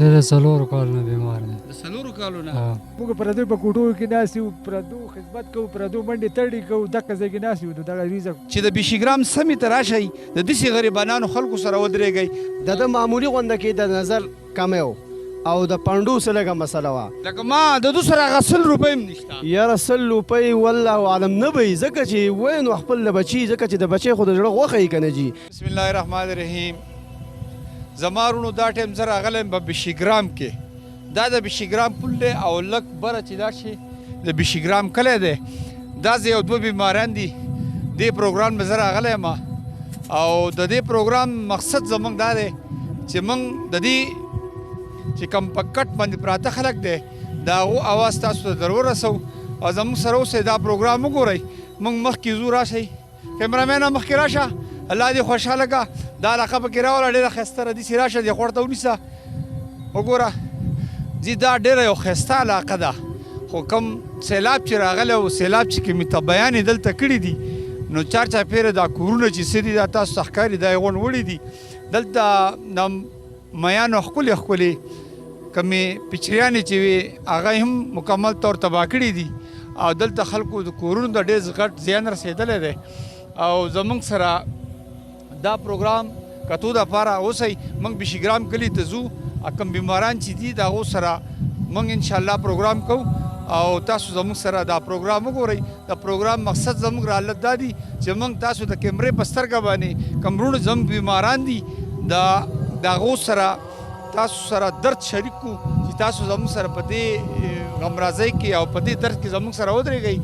د څلورو کالو نه بیمار دی. د څلورو کالو نه موږ پردو په کوټو کې ناست یو، پردو خدمت کوو، پردو منډې تړې کوو، دغه ځای کې ناست یو. نو دغه ریزه چې د بیشیګرام سیمې ته راشئ د داسې غریبانانو خلکو سره ودرېږئ. د معمولي غونډه کې د نظر کمی و او د پنډو څه لږه مسله وه. لکه ما د دو سره هغه 100 روپۍ هم نشته. یاره 100 روپۍ والله عالم نه به وي، ځکه چې وایي نو خپل د بچي، ځکه چې د بچی خو د زړه غوښه یې که نه جي. بسم الله الرحمن الرحیم. زما وروڼو دا ټایم زه راغلی یم په بیشیګرام کې. دا د بیشیګرام پل دی او لږ بره چې لاړ شي د بیشیګرام کلی دی. دا زه یو دوه بیماران دي. دې پروګرام به زه راغلی یم او د دې پروګرام مقصد زموږ دا دی چې موږ د دې چې کوم په کټ باندې پراته خلک دی د هغو اواز تاسو ته در ورسوو او زموږ سره اوسئ، دا پروګرام وګورئ. موږ مخکې ځو، راشئ کیمرامینه مخکې راشه، الله دې خوشحاله کړه. دا علاقه پکې راوله ډېره ښایسته ده. داسې راشه دې خوړ ته ونیسه، وګوره ځي دا ډېره یو ښایسته علاقه ده. خو کوم سیلاب چې راغلی او سیلاب چې کومې ته بیان یې دلته کړي دي نو چارچاپېره دا کورونه چې څه دي دا تاسو ته ښکاري دا یې غونډ وړي دي. دلته د میانو ښکلې ښکلې کومې پچریانې چې وي هغه هم مکمل طور تباه کړي دي او دلته خلکو د کورونو ته ډېر غټ زیان رسېدلی دی. او زموږ سره دا پروګرام کتو دپاره اوسئ. موږ بیشیګرام کلي ته ځو، کوم بیماران چې دي د هغو سره موږ انشاءالله پروګرام کوو او تاسو زموږ سره دا پروګرام وګورئ. د پروګرام مقصد زموږ رالت دا دی چې موږ تاسو د کیمرې په سترګه باندې کوم وروڼه زموږ بیماران دي د هغو سره تاسو سره درد شریک کړو چې تاسو زموږ سره په دې غمرازۍ کې او په دې درد کې زموږ سره ودرېږئ.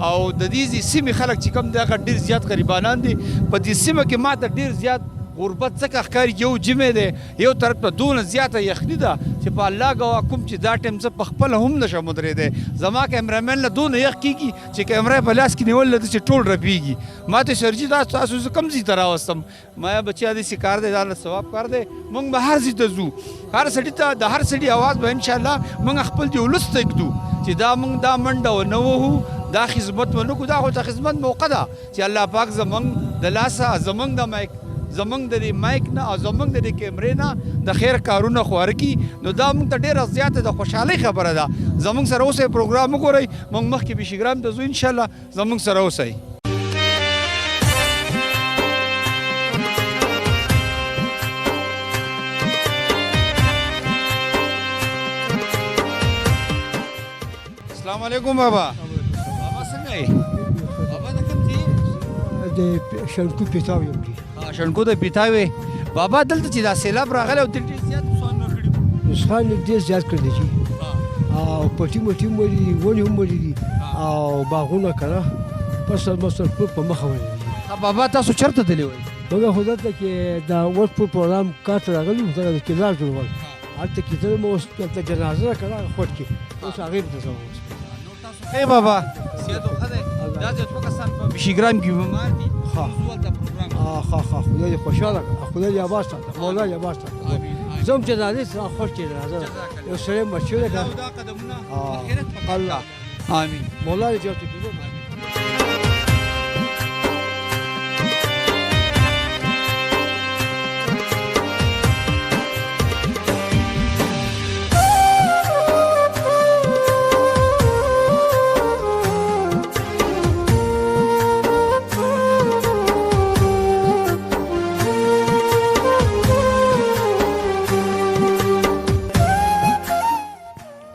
او د دې سیمې خلک چې کوم دی هغه ډېر زیات غریبانان دي. په دې سیمه کې ما ته ډېر زیات غربت ځکه ښکاري، یو جمع دی، یو طرف ته دونه زیاته یخني ده چې په الله ګواه کوم چې دا ټایم زه په خپله هم نشم ودرېدی. زما کیمرامین له دونه یخ کېږي چې کیمره یې په لاس کې نیول ده چې ټول رپېږي. ما ته سرجي دا تاسو زه کوم ځای ته راوستم؟ ما بچیا داسې کار دی، دا له ثواب کار دی. موږ به هر ځای ته ځو، هر سړي ته د هر سړي اواز به انشاءالله موږ خپل دې ولس ته ږدو چې دا موږ دا منډه ونه وهو، دا خدمت ونه کړو. دا خو د خدمت موقع ده چې الله پاک زموږ د لاسه زموږ د مایک زموږ د دې مایک نه او زموږ د دې کیمرې نه د خیر کارونه خواره کړي. نو دا موږ ته ډېره زیاته د خوشحالۍ خبره ده. زموږ سره اوسئ، پروګرام وګورئ. موږ مخکې بیشیګرام ته ځو انشاءالله. زموږ سره اوسئ. السلام علیکم بابا. بابا څنګه یې؟ بابا د کوم ځای؟ د شنکو پیتاو یم. شنکو د پیتاوې. بابا دلته چې دا سیلاب راغلی او ډېر زیات نقصان نه کړي؟ نقصان یې ډېر زیات کړی دی او پټي مټي هم ولې دي، ونې هم ولې دي او باغونه که نه فصل مصل ټول په مخه ولې دي. بابا تاسو چېرته تللي وئ؟ موږ خو دلته کې د ورځ په پروګرام کار ته راغلي وو، دغه د کلار جوړول هلته کې تلم. اوس دلته جنازه ده که نه خوټ کې، اوس هغې ته ځم. ای بابا صحت خو ښه دی؟ دا چې دوه کسان په بیشیګرام کې بیمار دي. ښه خدای دې خوشحاله کړه، خدای دې اباد ساته، مولا دې اباد ساته. زه هم جنازې سره خوښ چې جنازه ده، یو سړی مړ شوی ده. دا قدمونه آخرت په الله. آمین. مولا دې جوړ کړي.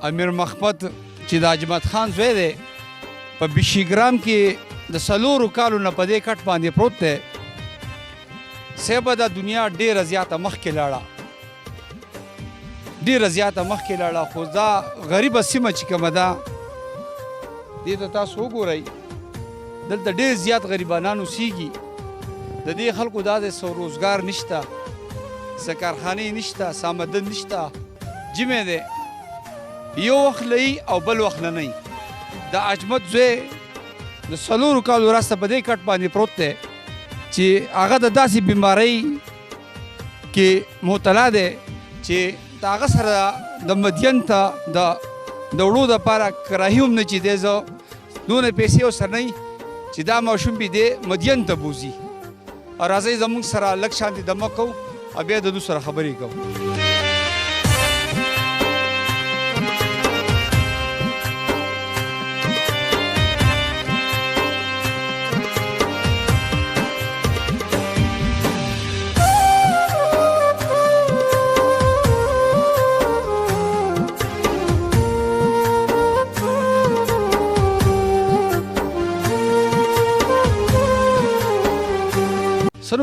امیر مخبت چې د اجمت خان زوی دی په بیشیګرام کې د 4 کالو نه په دې کټ باندې پروت دی. صحبه د دنیا ډېره زیاته مخکې لاړه، ډېره زیاته مخکې لاړه. خو دا غریبه سیمه چې کومه ده دې ته تاسو وګورئ، دلته ډېر زیات غریبانان اوسېږي. د دې خلکو دا د څه روزګار نشته، څه کارخانې نشته، سامدن نشته، جمع دی. یو وخت لهی او بل وخت نه نه. د اجمت زوی د 4 کالو وروسته په دې کټ باندې پروت دی چې هغه د داسې بیمارۍ کې مبتلا دی چې د هغه سره د مدین ته د وړو دپاره کراهي هم نه چې دی زه دونه پیسې ورسره نه چې دا ماشوم به دی مدین ته بوځي. او راځئ زموږ سره لږ شانتې دمه کوو او بیا د دوی سره خبرې کوو.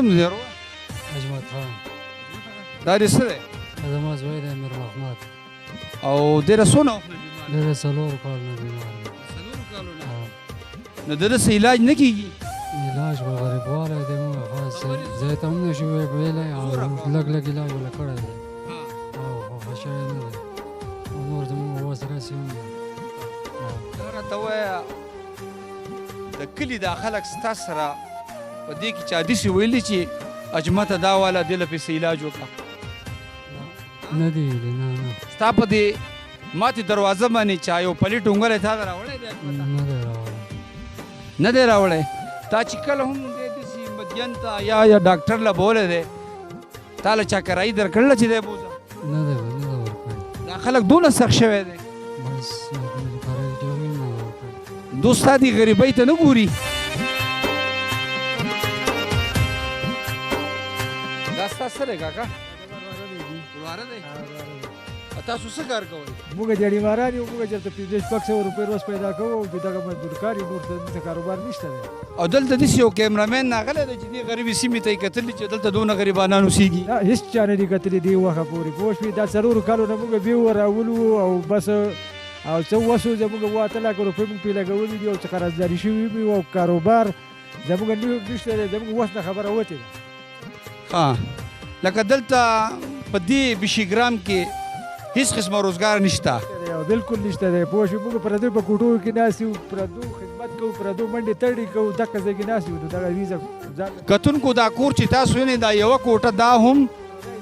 نوم دی ورو اجمد خان دا دې څه دی زما زوی دی امیر محمد او ډېره څونه وخت نه بیمار ډېر څلور کال نه بیمار دی څلورو کالو نه او نو د ده څه علاج نه کېږي علاج به غریبوالی دی موږ خاص ځای ته هم نه شو ویلی او لږ لږ علاج ورله کړی دی او ښه شوی نه دی او نور زموږ وس راسي هم دی دا راته ووایه د کلي دا خلک ستا سره په دې کې چا داسې ویلي چې اجمته دا والا دې له پیسې علاج وکړه نه دی ویلي نه نه ستا په دې ماتې دروازه باندې چا یو پلي ټونګلی تا ته راوړی دی اجمته نه دی راوړی نه دی راوړی تا چې کله هم دی داسې مدین ته یا ډاکټر له بولی دی تا له چا کرایي درکړله چې دی بوځه نه دی ورکړی دا خلک دونه سخت شوی دی بس کرایي جوړوي نه ورکړی دوست ستا دې غریبۍ ته نه ګوري دا ستا څه دی کاکا وراره دی تاسو څه کار کوئ موږ جړیواران یو موږ چېرته 500 روپۍ روز پیدا کوو او دغه مزدور کار یو نور دلته کاروبار نشته دی او دلته داسې یو کیمرامین راغلی دی چې دې غریبې سیمې ته یې کتلي چې دلته دونه غریبانان اوسېږي دا هېڅ چا نه دي کتلي دې وخته پورې پوه شوې دا څلورو کالو نه موږ بیو راولو او بس او څه وسو زموږ 8 لکه روپۍ موږ پرې لګولي دي او څه قرضداري شوي وي او کاروبار زموږ نشته دی زموږ وس نه خبره وتې ده ها لکه دلته په دې بشیګرام کې هیڅ قسمه روزګار نشته بالکل نشته دی پوه شو موږ پردو په کوټو کې ناست یو پردو خدمت کوو پردو منډې تړې کوو دغه ځای کې ناست یو نو دغه ویزه کتونکو دا کور چې تاسو وینئ دا یوه کوټه دا هم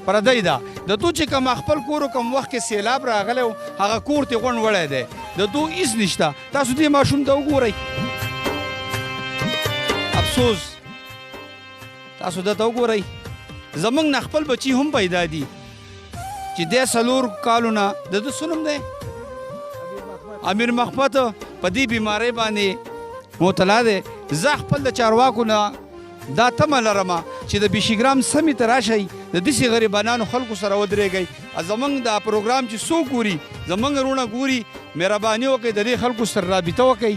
پردی ده د تو چې کوم خپل کور کوم وخت کې سیلاب راغلی و هغه کور ترې غونډ وړی دی د تو هېڅ نشته تاسو دې ماشوم ته وګورئ افسوس تاسو دته وګورئ زموږ نه خپل بچي هم پیدا دي چې دی 4 کالو نه د ده څه نوم دی امیر محمد په دې بیمارۍ باندې مبتلا دی زه خپل د چارواکو نه دا تمه لرمه چې د بشیګرام سیمې ته راشئ د داسې غریبانانو خلکو سره ودرېږئ زموږ دا پروګرام چې څوک ګوري زموږ وروڼه ګوري مهرباني وکړئ د دې خلکو سره رابطه وکړئ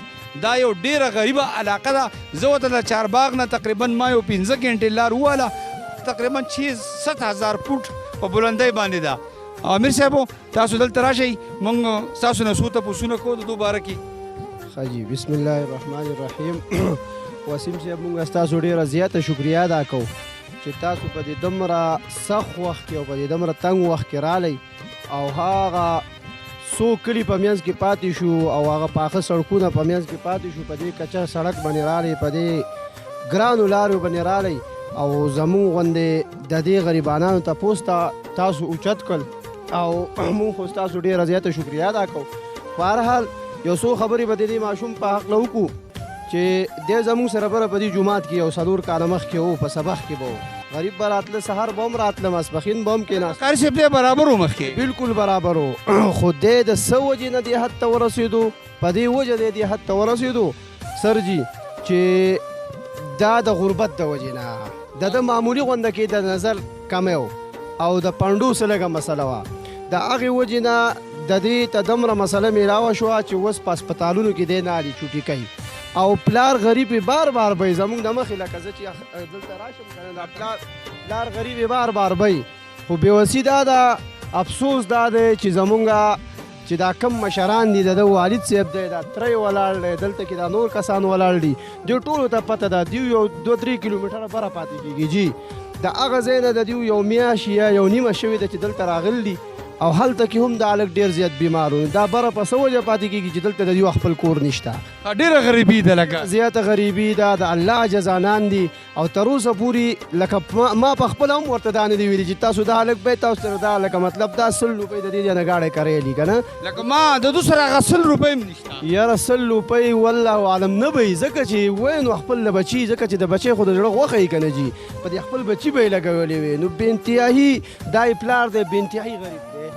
دا یو ډېره غریبه علاقه ده زه ورته د چارباغ نه تقریبا ما یو 15 غنټې لار وواله تقریبا 6-7,000 فوټ په بلندۍ باندې ده امیر صاحبو تاسو دلته راشئ موږ ستاسو نه څو تپوسونه کوو د دو باره کې ښه جي بسم الله الرحمن الرحیم وسیم صاحب موږ ستاسو ډېره زیاته شکریه ادا کوو چې تاسو په دې دومره سخت وخت کې او په دې دومره تنګ وخت کې رالی او هغه څو کلي په منځ کې پاتې شو او هغه پاخه سړکونه په منځ کې پاتې شو په دې کچه سړک باندې رالی په دې ګرانو لارو باندې رالی او زموږ غوندې د دې غریبانانو تپوس ته تاسو اوچت کړل او موږ خو ستاسو ډېره زیاته شکریه ادا کوو په هر حال یو څو خبرې به د دې ماشوم په حقله وکړو چې دی زموږ سره بره په دې جومات کې یو 4 کاله مخکې و په سبق کې به و غریب به راتله سهار به هم راتله ماسپښین به هم کېناست قاري صاحب دی برابر و مخکې بالکل برابر و خو دی د څه وجې نه دې حد ته ورسېدو په دې وجه دی دې حد ته ورسېدو سرجي چې دا د غربت د وجې نه د ده معمولي غونده کې د نظر کمی و او د پنډو څه لږه مسله وه د هغې وجې نه د دې ته دومره مسله میلاوه شوه چې اوس په هسپتالونو کې دی نه علي چوټي کوي او پلار غریب بار بار به زموږ د مخې لکه زه چې دلته راشم که نه دا پلار غریب بار بار به خو بېوسي دا ده افسوس دا دی چې زموږ چې دا کم مشران دي د والد صاحب دی دا تری ولاړ دی دلته کې دا نور کسان ولاړ دي دوی ټولو ته پته ده دوی یو 2-3 کیلومتره بره پاتې کېږي جي د هغه ځای نه د دوی یو میاشت یا یو نیمه شوې ده چې دلته راغلي دي او هلته کې هم دا هلک ډېر زیات بیمار و دا بره په څه وجه پاتې کېږي چې دلته د دوی خپل کور نشته ډېره غریبي ده لکه زیاته غریبي ده د الله جزانان دي او تر اوسه پورې لکه ما په خپله هم ورته دا نه دي ویلي چې تاسو دا هلک به تاسو سره دا لکه مطلب دا 100 روپۍ د دې نه ګاډی کریلی که نه لکه ما د دو سره هغه 100 روپۍ هم نشته یاره 100 روپۍ والله عالم نه به یي ځکه چې وایي نو خپل د بچي ځکه چې د بچی خو د زړه غوښه یي که نه جي په دې خپل بچي به یې لګولې وې نو بې انتهایي دا یې پلار دی بې انتهایي غریب دی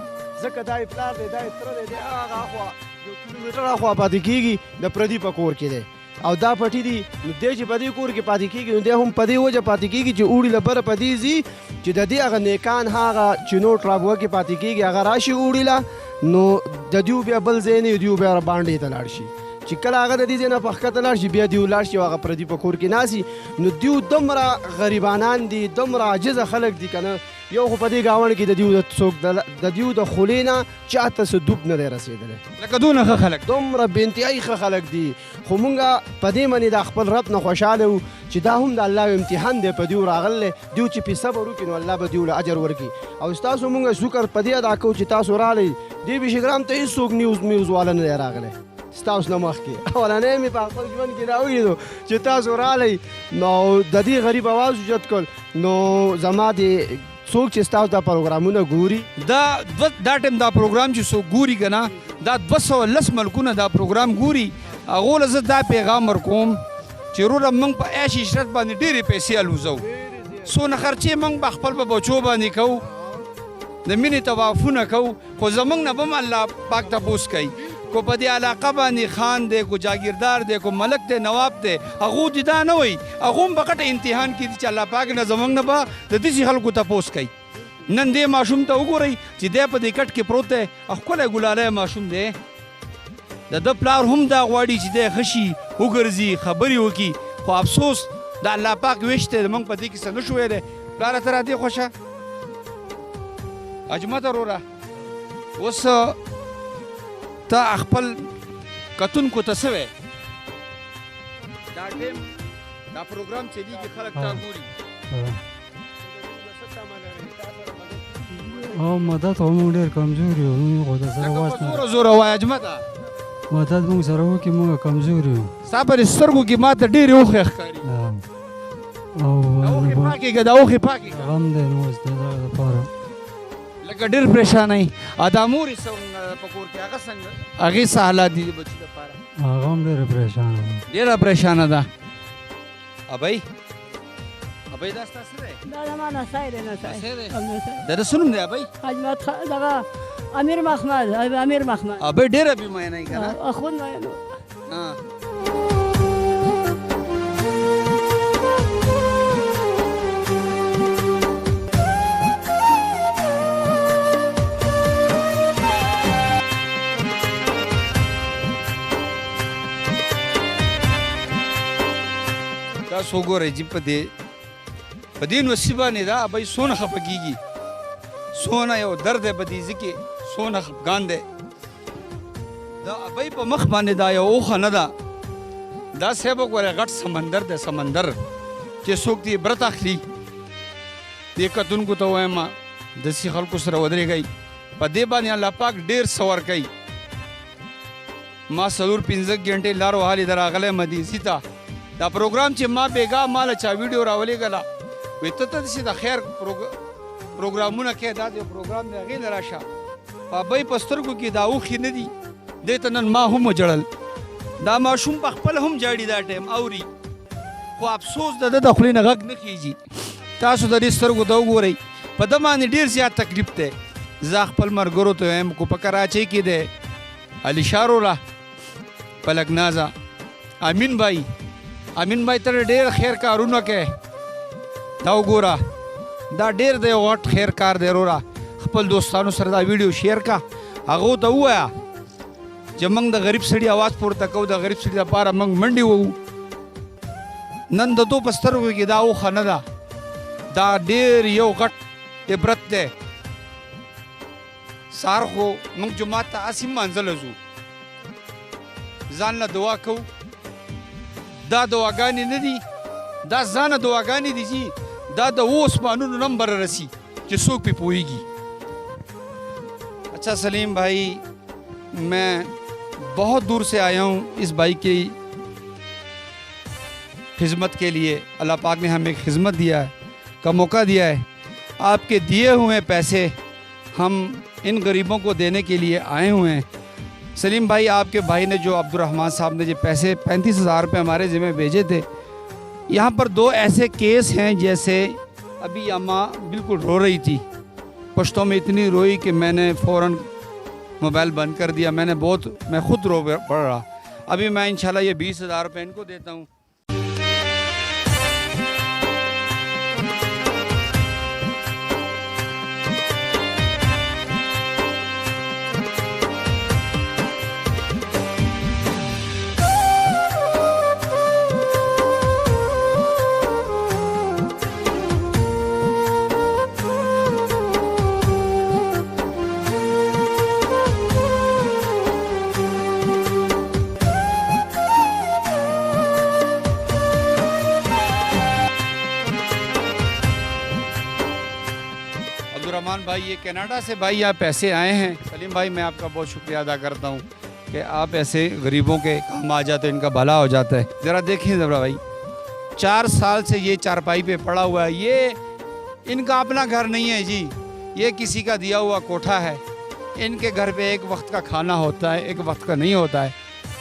ځکه دا یې پلار دی دا یې تره دی هغه اخوا 1 کیلومتر اخوا پاتې کېږي د پردي په کور کې دی او دا پټي دي نو دی چې په دې کور کې پاتې کېږي نو دی هم په دې وجه پاتې کېږي چې اوړي له بره په دې ځي چې د دې هغه نیکان هغه چې نوټ رابوه کې پاتې کېږي هغه راشي اوړي له نو د دیو بیا بل ځای نه دیو بیا باندې ته لاړ شي چې کله هغه د دې ځای نه پښکته لاړ شي بیا دیو لاړ شي او هغه پردي په کور کې ناسي نو دیو دومره غریبانان دي دومره عاجزه خلک دي که نه یو خو په دې ګاونډ کې د دیو د خولې نه چاته څه دوب نه دی رسېدلی لکه دونه ښه خلک دومره بې انتهایي ښه خلک دي خو مونږ په دې باندې د خپل رب نه خوشحاله وو چې دا هم د الله امتحان دی په دیو راغلی دیو چې پې صبر وکړي نو الله به دیو له اجر ورکړي او ستاسو مونږ شکر په دې ادا کوو چې تاسو راغلی دې بشګرام ته هېڅوک نیوز والا نه دی راغلی ستاسو نه مخکې اولنی مې په خپل ژوند کې دا ولیدو چې تاسو راغلی نو د دې غریب اواز اوچت کړ نو زما د څوک چې ستاسو دا پروګرامونه ګوري دا ټیم دا پروګرام چې څوک ګوري که نه دا 210 ملکونه دا پروګرام ګوري هغو له زه دا پیغام ورکوم چې وروره موږ په عیش عشرت باندې ډېرې پیسې الوزو څونه خرچې موږ به خپل په بچو باندې کوو د مینې طوافونه کوو خو زموږ نه به هم الله پاک تپوس کوي کو په دې علاقه باندې خان دی کو جاگیردار دی کو ملک دی نواب دی هغو دې دا نه وایي هغو هم په غټه امتحان کې دي چې الله پاک نه زموږ نه به د داسې خلکو تپوس کوي نن دې ماشوم ته وګورئ چې دی په دې کټ کې پروت دی ښکلی ګلالی ماشوم دی د ده پلار هم دا غواړي چې دی ښه شي وګرځي خبرې وکړي خو افسوس د الله پاک ویش دی موږ په دې کې څه نه شو ویلی پلاره ته را دې خوښه اجمته وروره اوس ته خپل کتونکو ته څه وی دا ټیم دا پروګرام چلیږي خلک تا ګوري او مدد خو موږ ډېر کمزوري یو موږ خو د سره واس نه زوره زوره وایه اجمته مدد موږ سره وکړي موږ کمزوري یو ستا پر سترګو کې ما ته ډېرې اوښې ښکاري او اوښې پاکې که دا اوښې پاکې که غم دی نو اوس د دغه دپاره لکه ډېر پریشانه یي دا مورې څنګه په کور کې هغه څنګه هغې څه حالات دي د بچي لپاره هغه هم ډېره پریشانه ده ډېره پریشانه ده ابۍ ابۍ دا ستا څه دی دا زما نسای دی نسای دا د څه نوم دی ابۍ حجمت دغه امیر محمد ابۍ ډېره بیمینه یي که نه اخوند ویلو تاسو وګورئ چې په دې نوسي باندې دا ابۍ څونه خفه کېږي څونه یو درد دی په دې ځکې څونه خفګان دی د ابۍ په مخ باندې دا یو اوښه نه ده دا صاحب وګورئ غټ سمندر دی سمندر چې څوک دې عبرت اخلي دې کتونکو ته وایم داسې خلکو سره ودرېږئ په دې باندې الله پاک ډېر څه ورکوي ما 4-5 غنټې لار وهلې ده راغلی مدیسي ته دا پروګرام چې ما بیګا ماله چا ویډیو راولېږله وایي ته داسې د خیر پروګرامونه کوې دا د پروګرام دی هغې نه راشه په ابۍ په سترګو کې دا اوښې نه دي دې ته نن ما هم وجړل دا ماشوم په خپل هم جاړي دا ټایم اوري خو افسوس د ده د خولې نه غږ نه خېږي تاسو د دې سترګو ته وګورئ په ده باندې ډېر زیات تکلیف دی زه خپل ملګرو ته وایم کو په کراچۍ کې دی علي شاه وروره پلک نازه امین بھائی ته ډېر خیر کارونه کوي دا وګوره دا ډېر دی غټ خیر کار دی وروره خپل دوستانو سره دا ویډیو شیر کا هغو ته ووایه چې موږ د غریب سړي اواز پورته کوو د غریب سړي لپاره موږ منډې ووهو نن د دو په سترګو کې دا اوښه نه ده دا ډېر یو غټ عبرت دی سهار خو موږ جومات ته هسې مانځله ځو ځان له دعا کوو دا دعاګانې نه دي دا ځانه دعاګانې دي چې دا د 2 اسمانونو نمبر رسی چې څوک پې پوهېږي اچھا سلیم بھائی میں بہت دور سے آیا ہوں اس بھائی کی خدمت کے لیے اللہ پاک نے ہمیں خدمت دیا ہے کا موقع دیا ہے آپ کے دیے ہوئے پیسے ہم ان غریبوں کو دینے کے لیے آئے ہوئے ہیں سلیم بھائی آپ کے بھائی نے جو عبدالرحمان صاحب نے جو پیسے 35,000 روپے ہمارے ذمہ بھیجے تھے यहाँ पर 2 ऐसे केस हैं जैसे अभी अम्मा बिल्कुल रो रही थी पश्तों में इतनी रोई कि मैंने फ़ौरन मोबाइल बंद कर दिया मैं खुद रो पड़ रहा अभी मैं इंशाल्लाह ये 20,000 रुपये इनको देता हूँ अब्दुलरहमान भाई, ये कनाडा से भाई यहाँ पैसे आए हैं। सलीम भाई मैं आपका बहुत शुक्रिया अदा करता हूँ कि आप ऐसे गरीबों के काम आ जाते हैं, इनका भला हो जाता है। ज़रा देखिए ज़रा भाई, 4 साल से ये चारपाई पे पड़ा हुआ है। ये इनका अपना घर नहीं है जी, ये किसी का दिया हुआ कोठा है। इनके घर पे एक वक्त का खाना होता है, एक वक्त का नहीं होता है।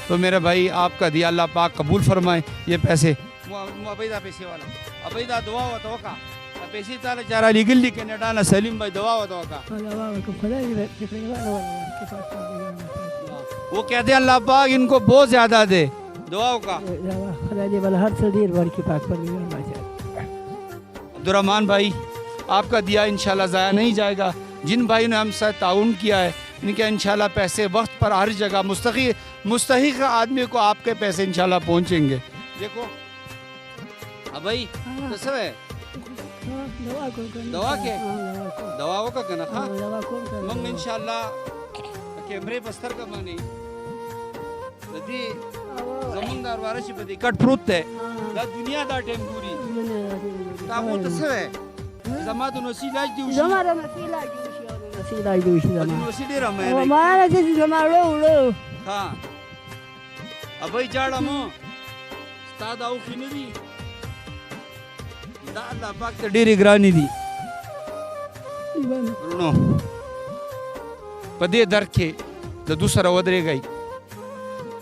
तो मेरे भाई आपका दिया अल्लाह पाक कबूल फरमाए। ये पैसे अबैदा पैसे वाला अबैदा दुआ हुआ तो का पैसे ताला चारा लीगली कनाडा ना सलीम भाई दवा हुआ तो का वो कहते हैं अल्लाह पाक इनको बहुत ज्यादा दे दुआ का। अब्दुलरहमान भाई आपका दिया इंशाल्लाह ज़ाया नहीं जाएगा। जिन भाई ने हमसे ताउन किया है इनके इंशाल्लाह पैसे वक्त पर हर जगह मुस्तहिक आदमी को आपके पैसे इंशाल्लाह पहुंचेंगे। देखो अब भाई कैसे है दवा के दवाओं का कहना था हम इंशाल्लाह कैमरे बस्तर का माने नदी जमींदार वारसी पे कट प्रूत है दा दुनिया दा टेम पूरी ताबू तसे है जमा तो नसीलाज दी जमा नसीलाज दी नसीले रमे ओ मारा जैसे जमा लो हां अब भाई जाड़ा मो उस्ताद आउ खिनदी दा अल्लाह पाक ते डेरी ग्रानी दी रुनो पदे दर के द दूसरा वदरे गई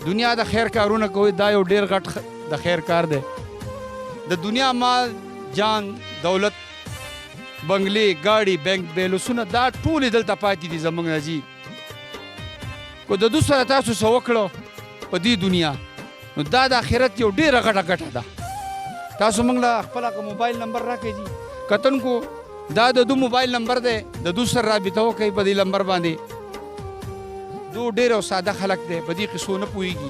दुनिया द खैर कारों कोई दा यो डेर गट द खैर कार दे द दुनिया माल जान दौलत बंगले गाड़ी बैंक बेलो सुन दा टूल दलता पाती दी जमंग जी को द दूसरा तासु सवकलो पदी दुनिया दा द आखिरत यो डेर गट गट दा तासु मंगला खपला का मोबाइल नंबर रखे जी कतन को दा दो मोबाइल नंबर दे द दूसरा राबिता हो कई पदी नंबर बांधे दो डेर सादा खलक दे बदी किसो न पुईगी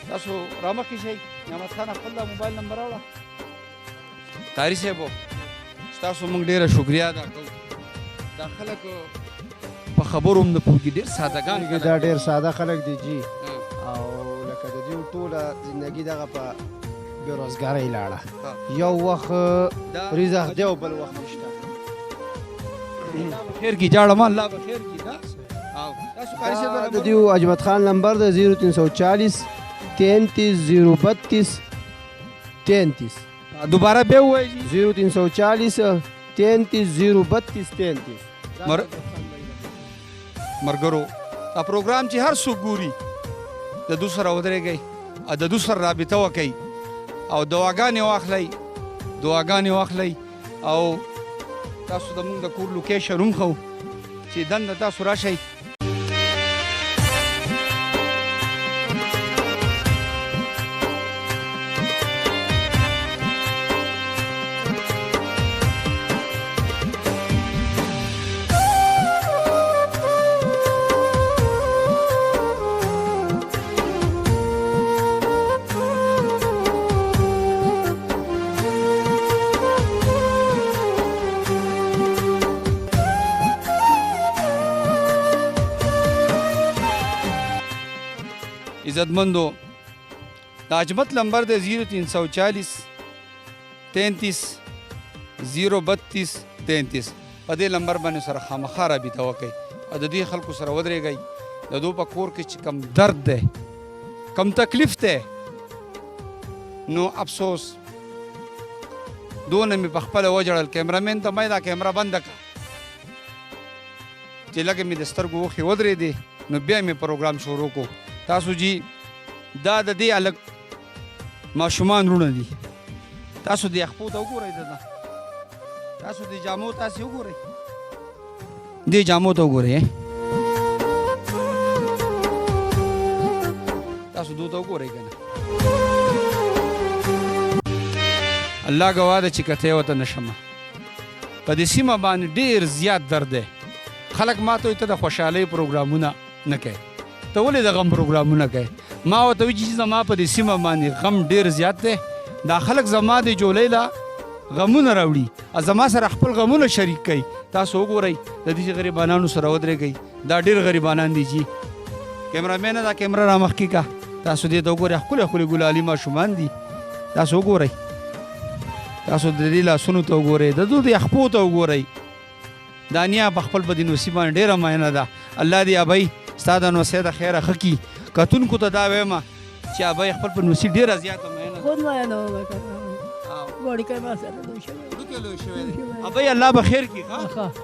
तासो रामा की शई नमत खान खपला मोबाइल नंबर आला तारी से बो तासो मंग डेर शुक्रिया अदा को दाखला को په خبروم نه پوهیږي ډېر سادهګان دا ډېر ساده خلک دي جی او لکه د دې ټوله زندگی دغه په بیروزګارۍ لاړه یو وخت رزق دی او بل وخت نشته خیر کی جاړه ما الله به خیر کی دا او تاسو کاری شه د دیو اجمت خان نمبر د 0340 33 032 دوباره به وای جی 0340 33 032 مرګرو دا پروګرام چې هر څوک ګوري د دوسره ودرې گئی ا د دوسر رابطه وکي او دواګانې واخلي او تاسو د موږ د کور لوکیشن هم خو چې دنه تاسو راشي عزتمندو دا اجمت نمبر دے 0340 33 032 33 په دې نمبر باندې سره خامخا رابطه وکړئ او د دې خلکو سره ودرېږئ د دوی په کور کې چې کم درد دی کم تکلیف دی نو افسوس دونه مې په خپله وجړل کیمرامین ته ما دا کیمره بنده کړه چې لږه مې د سترګو اوښې ودرېدې نو بیا مې پروګرام شروع کړو تاسو جی دا د دې الګ ماشومان رونه دي تاسو دې خپل ته وګورئ دا تاسو دې جامو تاسو وګورئ دې جامو ته وګورئ تاسو دوی ته وګورئ کنه الله گواه ده چې کته وته نشم په دې سیمه باندې ډیر زیات درد دی خلک ماته ته د خوشحالۍ پروګرامونه نه کوي ته ولې د غم پروګرامونه کوي ما ورته وایي چې زما په دې سیمه باندې غم ډېر زیات دی دا خلک زما د جولۍ له غمونه راوړي زما سره خپل غمونه شریک کوي تاسو وګورئ د دې غریبانانو سره ودرېږئ دا ډېر غریبانان دي جي کیمرامین دا کیمره را مخکې کا تاسو دې ته وګورئ ښکلې ښکلې ګلالي ماشومان دي تاسو وګورئ تاسو د دې لاسونو ته وګورئ د دوی خپو ته وګورئ دا نیا په خپل بدن نصیب باندې ډېره معنا ده الله دې ابۍ ستا د نوسۍ د خیره ښه کي کتونکو ته دا وایم چې ابۍ خپل په نوسۍ ډېره زیاته معنا خود ما نه وکړه وړي کې ما سره دوی شوی ابۍ الله به خیر کړي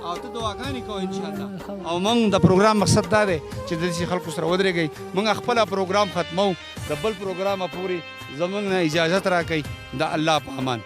او ته دعاګانې کوه انشاءالله او موږ د پروګرام مقصد دا دی چې د دې خلکو سره ودرېږئ موږ خپله پروګرام ختمو د بل پروګرامه پورې زموږ نه اجازت راکئ د الله په امان